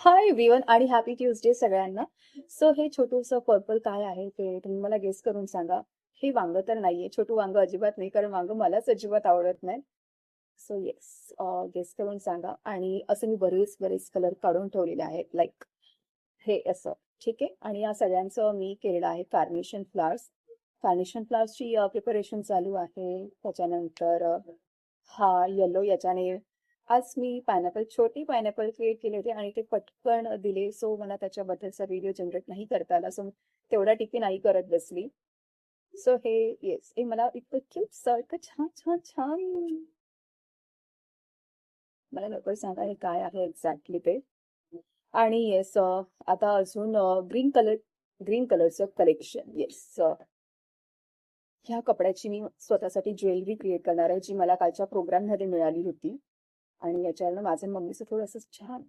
Hi everyone आणि happy Tuesday सगळ्यांना. So हे छोटूसं पर्पल काय आहे ते तुम्ही मला गेस करून सांगा. हे वांग तर नाहीये, छोटू वांग अजिबात नाही, कारण वांग मलाच अजिबात आवडत नाही. सो येस, गेस करून सांगा. आणि असं मी बरेच बरेच कलर काढून ठेवलेले आहेत, लाईक हे असं. ठीक आहे. आणि या सगळ्यांचं मी केलेलं आहे कार्नेशन फ्लावर्स. कार्नेशन फ्लावर्सची प्रिपरेशन चालू आहे. त्याच्यानंतर हा येलो याच्याने आज मी पायनॅपल, छोटी पायनॅपल क्रिएट केली होती आणि ते पटकन दिले, सो मला त्याच्याबद्दलचा व्हिडिओ जनरेट नाही करता आला, सो तेवढा टिपी नाही करत बसली. सो हे येस, हे मला इतकं क्यूट सारखं छान छान छान. मला लवकर सांगा हे काय आहे एक्झॅक्टली ते. आणि येस, आता अजून ग्रीन कलरचं कलेक्शन. येस, ह्या कपड्याची मी स्वतःसाठी ज्वेलरी क्रिएट करणार आहे, जी मला कालच्या प्रोग्राममध्ये मिळाली होती. आणि याच्यावरनं माझं आणि मम्मीचं थोडंसं छान